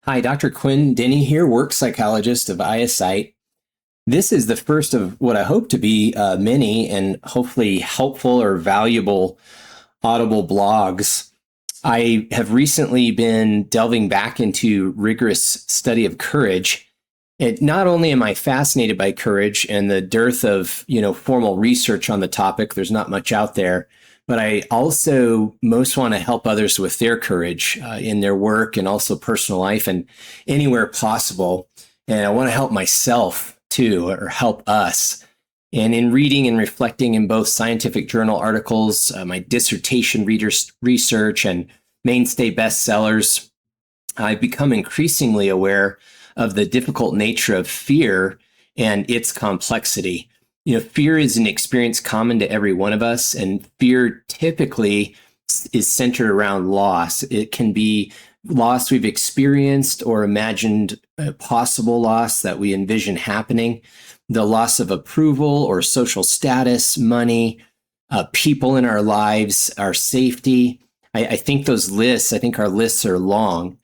Hi, Dr. Quinn Denny here, work psychologist of iSight. This is the first of what I hope to be many and hopefully helpful or valuable Audible blogs. I have recently been delving back into rigorous study of courage. Not only am I fascinated by courage and the dearth of, formal research on the topic, there's not much out there, but I also most want to help others with their courage in their work and also personal life and anywhere possible. And I want to help myself too, or help us. And in reading and reflecting in both scientific journal articles, my dissertation research, and mainstay bestsellers, I've become increasingly aware of the difficult nature of fear and its complexity. Fear is an experience common to every one of us, and fear typically is centered around loss. It can be loss we've experienced or imagined a possible loss that we envision happening, the loss of approval or social status, money, people in our lives, our safety. I think our lists are long.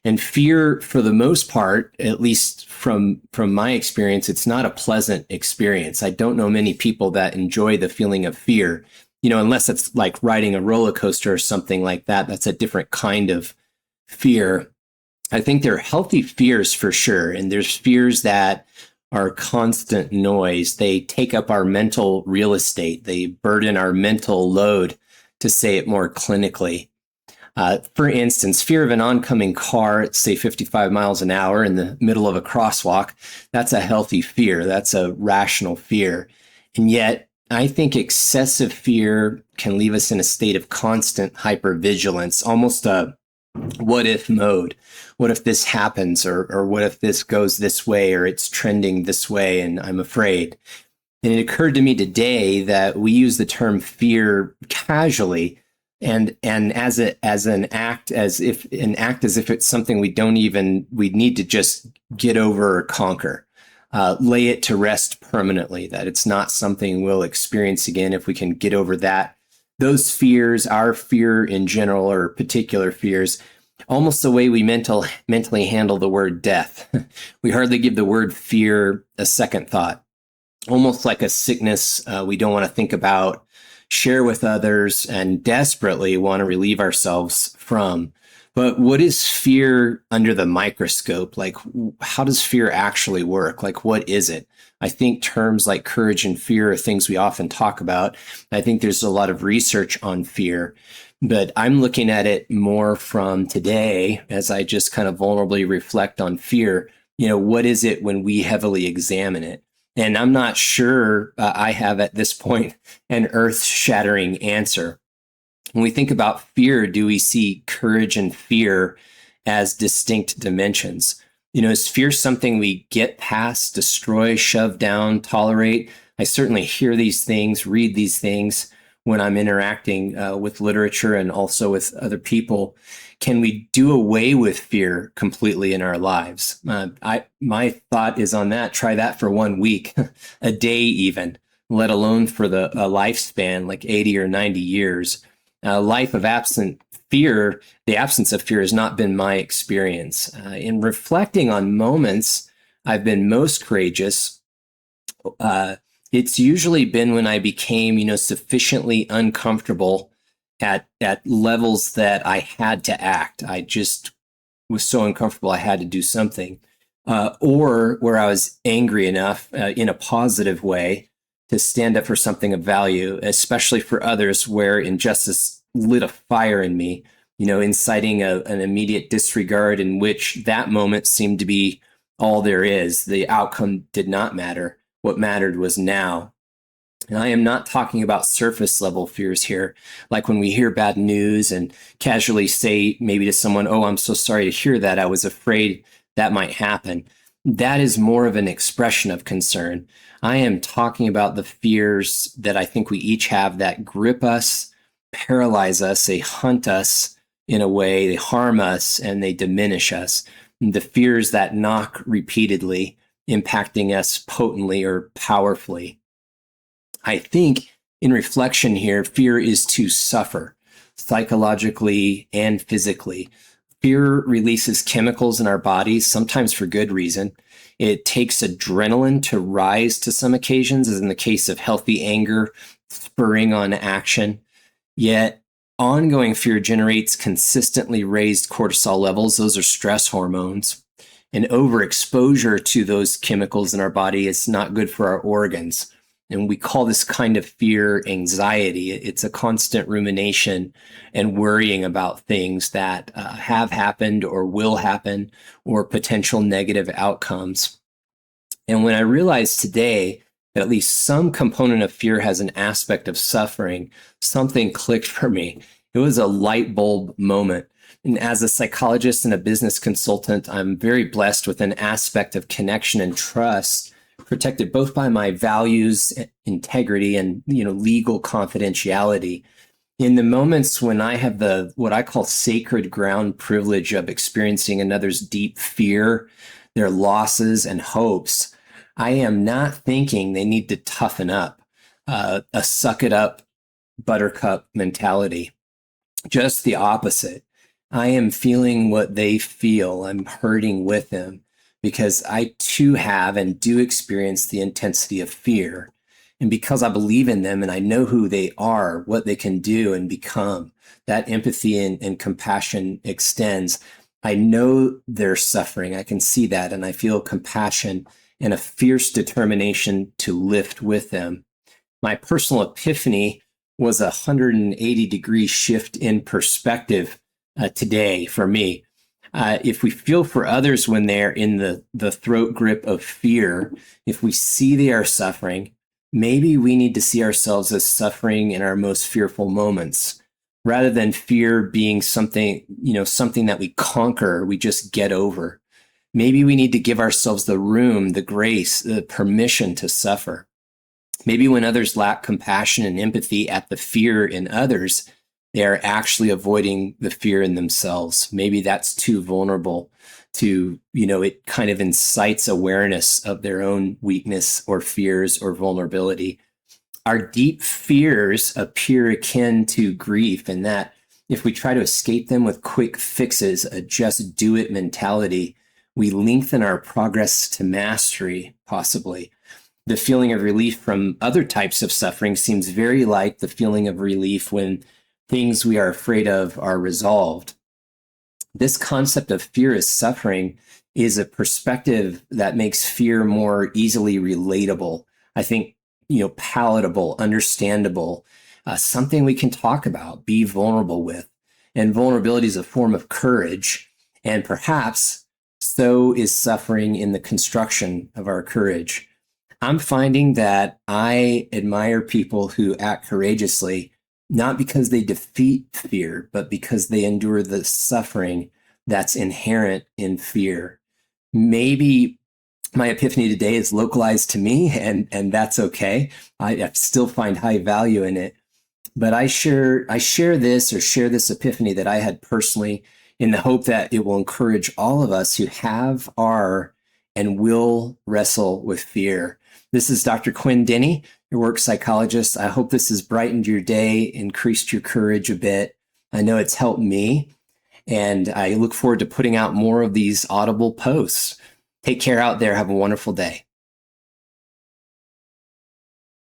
And fear, for the most part, at least from my experience, it's not a pleasant experience. I don't know many people that enjoy the feeling of fear, unless it's like riding a roller coaster or something like that. That's a different kind of fear. I think there are healthy fears for sure. And there's fears that are constant noise. They take up our mental real estate. They burden our mental load, to say it more clinically. For instance, fear of an oncoming car at, say, 55 miles an hour in the middle of a crosswalk, that's a healthy fear. That's a rational fear. And yet, I think excessive fear can leave us in a state of constant hypervigilance, almost a what if mode. What if this happens, or what if this goes this way, or it's trending this way, and I'm afraid. And it occurred to me today that we use the term fear casually, and as an act as if it's something we need to just get over or conquer, lay it to rest permanently, that it's not something we'll experience again if we can get over those fears, our fear in general, or particular fears, almost the way we mentally handle the word death. We hardly give the word fear a second thought, almost like a sickness we don't want to think about, share with others, and desperately want to relieve ourselves from. But what is fear under the microscope? Like, how does fear actually work? Like, what is it? I think terms like courage and fear are things we often talk about. I think there's a lot of research on fear, but I'm looking at it more from today as I just kind of vulnerably reflect on fear. What is it when we heavily examine it? And I'm not sure I have at this point an earth-shattering answer. When we think about fear, do we see courage and fear as distinct dimensions? Is fear something we get past, destroy, shove down, tolerate? I certainly hear these things, read these things when I'm interacting with literature and also with other people. Can we do away with fear completely in our lives? My thought is on that. Try that for 1 week, a day even, let alone for a lifespan like 80 or 90 years. A life of the absence of fear has not been my experience. In reflecting on moments I've been most courageous, it's usually been when I became, sufficiently uncomfortable at levels that I had to act. I just was so uncomfortable I had to do something, or where I was angry enough in a positive way to stand up for something of value, especially for others, where injustice lit a fire in me, inciting an immediate disregard in which that moment seemed to be all there is. The outcome did not matter. What mattered was now. And I am not talking about surface level fears here, like when we hear bad news and casually say maybe to someone, "Oh, I'm so sorry to hear that. I was afraid that might happen." That is more of an expression of concern. I am talking about the fears that I think we each have that grip us, paralyze us, they hunt us in a way, they harm us, and they diminish us. The fears that knock repeatedly, impacting us potently or powerfully. I think in reflection here, fear is to suffer psychologically and physically. Fear releases chemicals in our bodies, sometimes for good reason. It takes adrenaline to rise to some occasions, as in the case of healthy anger, spurring on action. Yet, ongoing fear generates consistently raised cortisol levels. Those are stress hormones. And overexposure to those chemicals in our body is not good for our organs. And we call this kind of fear anxiety. It's a constant rumination and worrying about things that have happened or will happen, or potential negative outcomes. And when I realized today that at least some component of fear has an aspect of suffering, something clicked for me. It was a light bulb moment. And as a psychologist and a business consultant, I'm very blessed with an aspect of connection and trust, protected both by my values, integrity, and legal confidentiality. In the moments when I have the what I call sacred ground privilege of experiencing another's deep fear, their losses and hopes, I am not thinking they need to toughen up, a suck it up buttercup mentality. Just the opposite. I am feeling what they feel. I'm hurting with them because I too have and do experience the intensity of fear. And because I believe in them and I know who they are, what they can do and become, that empathy and compassion extends. I know they're suffering. I can see that, and I feel compassion and a fierce determination to lift with them. My personal epiphany was a 180-degree shift in perspective today for me. If we feel for others when they're in the throat grip of fear, if we see they are suffering, maybe we need to see ourselves as suffering in our most fearful moments, rather than fear being something that we conquer, we just get over. Maybe we need to give ourselves the room, the grace, the permission to suffer. Maybe when others lack compassion and empathy at the fear in others, they are actually avoiding the fear in themselves. Maybe that's too vulnerable to, it kind of incites awareness of their own weakness or fears or vulnerability. Our deep fears appear akin to grief, in that if we try to escape them with quick fixes, a just do it mentality, we lengthen our progress to mastery, possibly. The feeling of relief from other types of suffering seems very like the feeling of relief when things we are afraid of are resolved. This concept of fear as suffering is a perspective that makes fear more easily relatable. I think, palatable, understandable, something we can talk about, be vulnerable with. And vulnerability is a form of courage. And perhaps so is suffering in the construction of our courage. I'm finding that I admire people who act courageously, not because they defeat fear, but because they endure the suffering that's inherent in fear. Maybe my epiphany today is localized to me, and that's okay. I still find high value in it. But I share this epiphany that I had personally, in the hope that it will encourage all of us who have, are, and will wrestle with fear. This is Dr. Quinn Denny, your work psychologist. I hope this has brightened your day, increased your courage a bit. I know it's helped me, and I look forward to putting out more of these audible posts. Take care out there. Have a wonderful day.